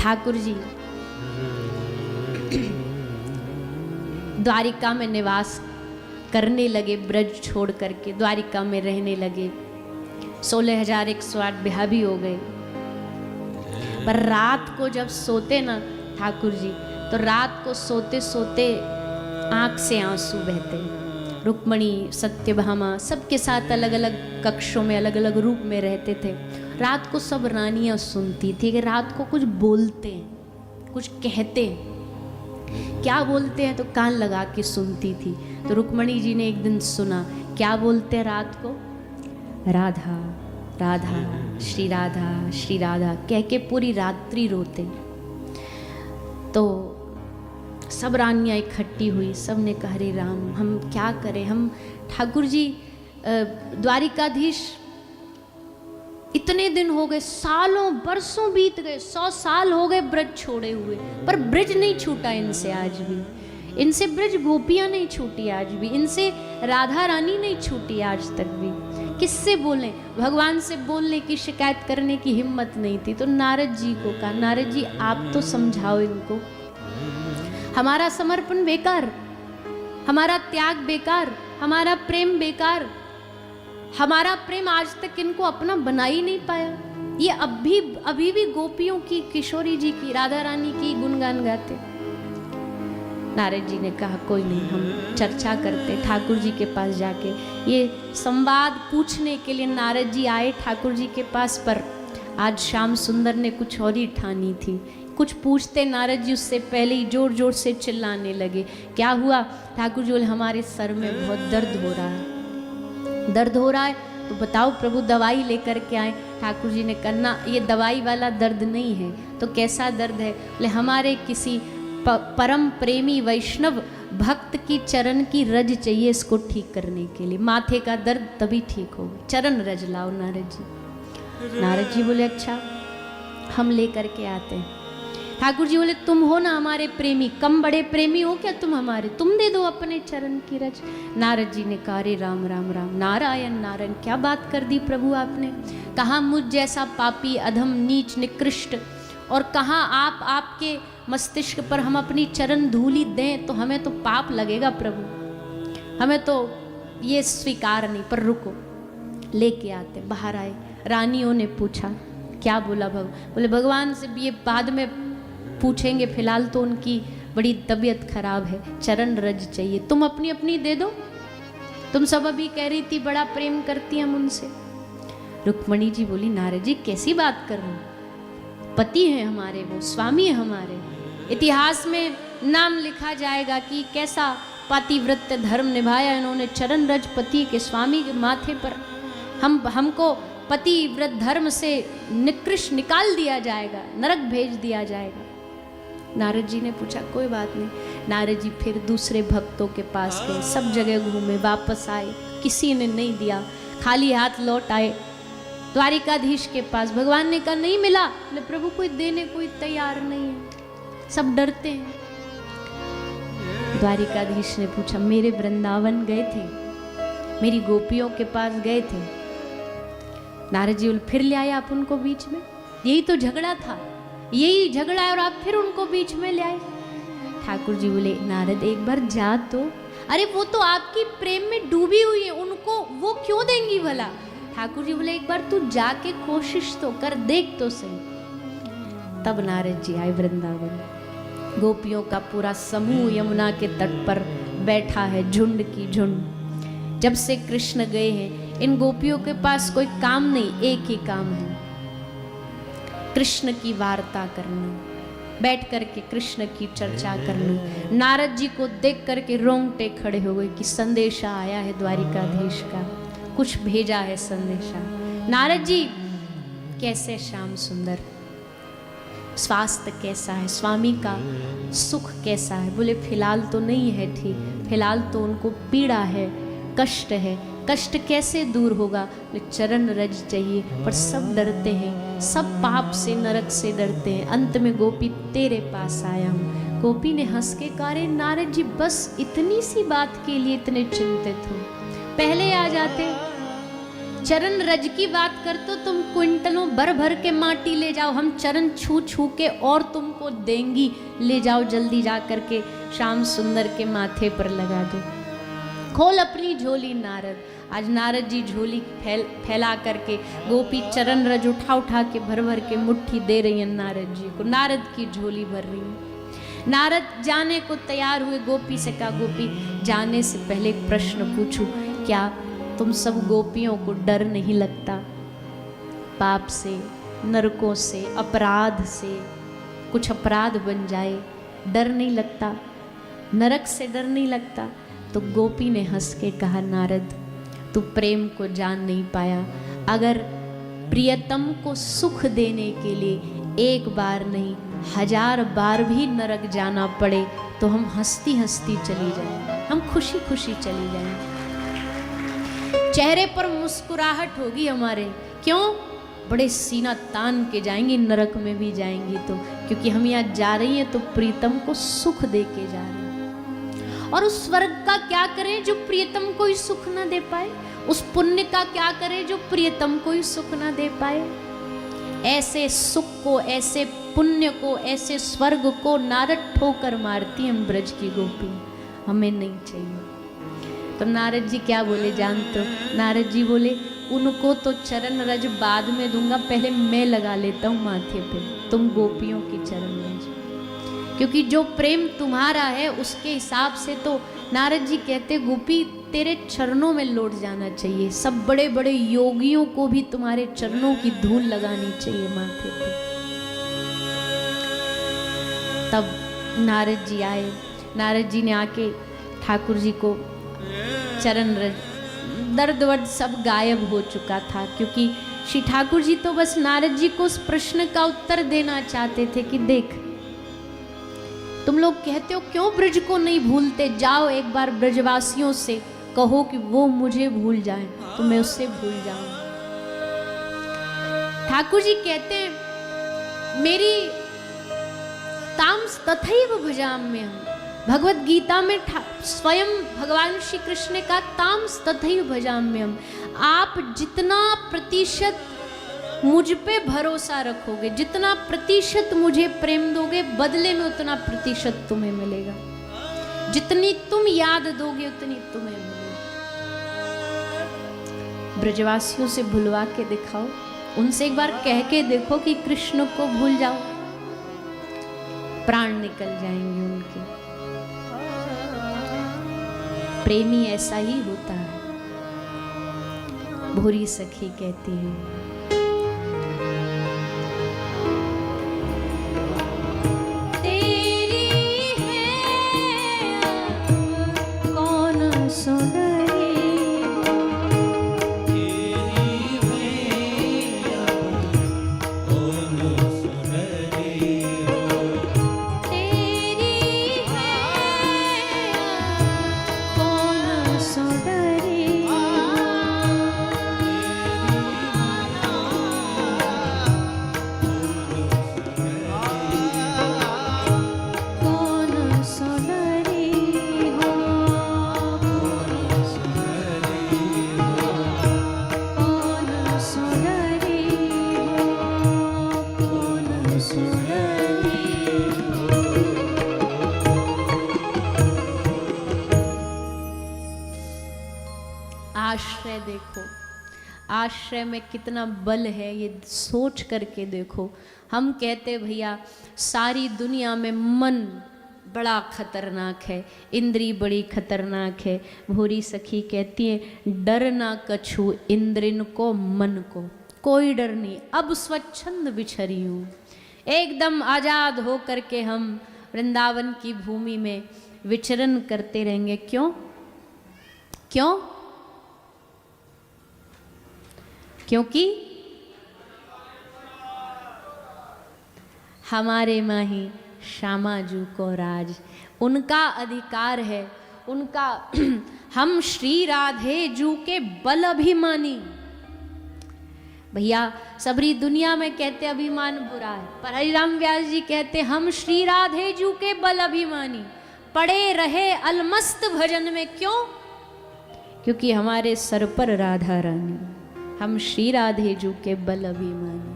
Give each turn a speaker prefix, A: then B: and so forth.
A: ठाकुर जी द्वारिका में निवास करने लगे, ब्रज छोड़ करके द्वारिका में रहने लगे। 16,108 ब्याह भी हो गए। पर रात को जब सोते ना ठाकुर जी, तो रात को सोते सोते आंख से आंसू बहते। रुक्मणी, सत्यभामा सबके साथ अलग अलग कक्षों में अलग अलग रूप में रहते थे। रात को सब रानियां सुनती थी कि रात को कुछ बोलते हैं, कुछ कहते हैं। क्या बोलते हैं तो कान लगा के सुनती थी। तो रुक्मणी जी ने एक दिन सुना, क्या बोलते हैं रात को? राधा राधा श्री राधा श्री राधा कह के पूरी रात्रि रोते। तो सब रानियां इकट्ठी हुई, सब ने कहा अरे राम हम क्या करें, हम ठाकुर जी द्वारिकाधीश इतने दिन हो गए, सालों बरसों बीत गए, 100 साल हो गए ब्रज छोड़े हुए, पर ब्रज नहीं छूटा इनसे आज भी। इनसे ब्रज गोपियां नहीं छूटी आज भी, इनसे राधा रानी नहीं छूटी आज तक भी। किससे बोलें? भगवान से बोलने की, शिकायत करने की हिम्मत नहीं थी। तो नारद जी को कहा, नारद जी आप तो समझाओ इनको, हमारा समर्पण बेकार, हमारा त्याग बेकार, हमारा प्रेम बेकार, हमारा प्रेम आज तक इनको अपना बना ही नहीं पाया। ये अभी भी गोपियों की, किशोरी जी की, राधा रानी की गुणगान गाते। नारद जी ने कहा कोई नहीं, हम चर्चा करते। ठाकुर जी के पास जाके ये संवाद पूछने के लिए नारद जी आए ठाकुर जी के पास। पर आज श्याम सुंदर ने कुछ और ही ठानी थी। कुछ पूछते नारद जी उससे पहले ही जोर जोर से चिल्लाने लगे। क्या हुआ? ठाकुर जी बोले हमारे सर में बहुत दर्द हो रहा है। दर्द हो रहा है तो बताओ प्रभु, दवाई लेकर के आए। ठाकुर जी ने कहा ये दवाई वाला दर्द नहीं है। तो कैसा दर्द है? बोले हमारे किसी परम प्रेमी वैष्णव भक्त की चरण की रज चाहिए इसको ठीक करने के लिए। माथे का दर्द तभी ठीक होगा, चरण रज लाओ नारद जी। नारद जी बोले अच्छा हम लेकर के आते हैं। ठाकुर जी बोले तुम हो ना हमारे प्रेमी, कम बड़े प्रेमी हो क्या तुम हमारे, तुम दे दो अपने चरण की रज। नारद जी ने कहा रे राम राम राम, नारायण नारायण, क्या बात कर दी प्रभु आपने। कहा मुझ जैसा पापी, अधम, नीच, निकृष्ट, और कहा आपके मस्तिष्क पर हम अपनी चरण धूलि दें तो हमें तो पाप लगेगा प्रभु, हमें तो ये स्वीकार नहीं। पर रुको, लेके आते। बाहर आए, रानियों ने पूछा क्या बोला बोले भगवान से ये बाद में पूछेंगे, फिलहाल तो उनकी बड़ी तबीयत खराब है, चरण रज चाहिए, तुम अपनी अपनी दे दो। तुम सब अभी कह रही थी बड़ा प्रेम करती हम उनसे। रुक्मणी जी बोली नारद जी कैसी बात कर रहे हो, पति हैं हमारे, वो स्वामी है हमारे। इतिहास में नाम लिखा जाएगा कि कैसा पातिव्रत्य धर्म निभाया इन्होंने, चरण रज पति के, स्वामी के माथे पर। हमको पतिव्रत धर्म से निकृष्ट निकाल दिया जाएगा, नरक भेज दिया जाएगा। नारद जी ने पूछा कोई बात नहीं। नारद जी फिर दूसरे भक्तों के पास गए, सब जगह घूमे, वापस आए, किसी ने नहीं दिया, खाली हाथ लौट आए द्वारिकाधीश के पास। भगवान ने कहा नहीं मिला। बोले प्रभु कोई देने कोई तैयार नहीं है, सब डरते हैं। द्वारिकाधीश ने पूछा मेरे वृंदावन गए थे, मेरी गोपियों के पास गए थे। नारद जी बोले फिर ले आए आप उनको बीच में, यही तो झगड़ा था, यही झगड़ा है और आप फिर उनको बीच में ले आए। ठाकुर जी बोले नारद एक बार जा तो, अरे वो तो आपकी प्रेम में डूबी हुई है, उनको वो क्यों देंगी भला। ठाकुर जी बोले एक बार तू जाके कोशिश तो कर, देख तो सही। तब नारद जी आए वृंदावन। गोपियों का पूरा समूह यमुना के तट पर बैठा है, झुंड की झुंड। जब से कृष्ण गए हैं इन गोपियों के पास कोई काम नहीं, एक ही काम है, कृष्ण की वार्ता करना, बैठ करके कृष्ण की चर्चा करना। नारद जी को देख करके रोंगटे खड़े हो गए कि संदेशा आया है द्वारिकाधीश का, कुछ भेजा है संदेशा। नारद जी कैसे श्याम सुंदर, स्वास्थ्य कैसा है, स्वामी का सुख कैसा है। बोले फिलहाल तो नहीं है ठीक, फिलहाल तो उनको पीड़ा है, कष्ट है। कष्ट कैसे दूर होगा? चरण रज चाहिए। पर सब डरते हैं, सब पाप से, नरक से डरते हैं। अंत में गोपी तेरे पास आया हूँ। गोपी ने हंस के कहा रे नारद जी बस इतनी सी बात के लिए इतने चिंतित हो, पहले आ जाते, चरण रज की बात कर तो तुम क्विंटलों भर भर के माटी ले जाओ, हम चरण छू छू के और तुमको देंगी, ले जाओ जल्दी जा करके श्याम सुंदर के माथे पर लगा दो। खोल अपनी झोली नारद। आज नारद जी झोली फैला करके गोपी चरण रज उठा उठा के भर भर के मुट्ठी दे रही है नारद जी को, नारद की झोली भर रही है। नारद जाने को तैयार हुए, गोपी से कहा गोपी जाने से पहले एक प्रश्न पूछूं, क्या तुम सब गोपियों को डर नहीं लगता पाप से, नरकों से, अपराध से? कुछ अपराध बन जाए डर नहीं लगता, नरक से डर नहीं लगता? तो गोपी ने हंस के कहा नारद तू प्रेम को जान नहीं पाया, अगर प्रियतम को सुख देने के लिए एक बार नहीं 1000 बार भी नरक जाना पड़े तो हम हंसती हंसती चली जाएं, हम खुशी खुशी चली जाएं, चेहरे पर मुस्कुराहट होगी हमारे। क्यों? बड़े सीना तान के जाएंगी, नरक में भी जाएंगी तो, क्योंकि हम यहाँ जा रही हैं तो प्रीतम को सुख दे के जा रहे हैं। और उस स्वर्ग का क्या करें जो प्रियतम को ही सुख ना दे पाए? उस पुण्य का क्या करें जो प्रियतम को ही सुख ना दे पाए? ऐसे सुख को, ऐसे पुण्य को, ऐसे स्वर्ग को नारद ठोकर मारती हम ब्रज की गोपी, हमें नहीं चाहिए। तो नारद जी क्या बोले जानते हो? नारद जी बोले उनको तो चरण रज बाद में दूंगा, पहले मैं लगा लेता हूँ माथे पे, तुम गोपियों की चरण रज, क्योंकि जो प्रेम तुम्हारा है उसके हिसाब से तो नारद जी कहते गोपी तेरे चरणों में लौट जाना चाहिए, सब बड़े बड़े योगियों को भी तुम्हारे चरणों की धूल लगानी चाहिए माथे पे। तब नारद जी आए, नारद जी ने आके ठाकुर जी को चरण रज, दर्द वर्द सब गायब हो चुका था, क्योंकि श्री ठाकुर जी तो बस नारद जी को उस प्रश्न का उत्तर देना चाहते थे कि देख तुम लोग कहते हो क्यों ब्रज को नहीं भूलते, जाओ एक बार ब्रजवासियों से कहो कि वो मुझे भूल जाए तो मैं उससे भूल जाऊं। ठाकुर जी कहते हैं मेरी ताम्स तथैव भजाम्य हम, भगवत गीता में स्वयं भगवान श्री कृष्ण ने कहा ताम्स तथैव भजाम्यहम, आप जितना प्रतिशत मुझ पे भरोसा रखोगे, जितना प्रतिशत मुझे प्रेम दोगे, बदले में उतना प्रतिशत तुम्हें मिलेगा, जितनी तुम याद दोगे उतनी तुम्हें मिलेगी। ब्रजवासियों से भुलवा के दिखाओ, उनसे एक बार कह के देखो कि कृष्ण को भूल जाओ, प्राण निकल जाएंगे उनके। प्रेमी ऐसा ही होता है। भूरी सखी कहती है आश्रय देखो, आश्रय में कितना बल है ये सोच करके देखो। हम कहते भैया सारी दुनिया में मन बड़ा खतरनाक है, इंद्री बड़ी खतरनाक है। भूरी सखी कहती है डर ना कछु इंद्रिन को मन को, कोई डर नहीं, अब स्वच्छंद बिछरी हूँ, एकदम आज़ाद हो करके हम वृंदावन की भूमि में विचरण करते रहेंगे। क्यों? क्यों? क्योंकि हमारे माही श्यामाजू को राज, उनका अधिकार है, उनका हम श्री राधे जू के बल अभिमानी। भैया सबरी दुनिया में कहते अभिमान बुरा है, पर हरिराम व्यास जी कहते हम श्री राधे जू के बल अभिमानी, पड़े रहे अलमस्त भजन में। क्यों? क्योंकि हमारे सर पर राधा रानी, हम श्री राधे जू के बल अभिमानी।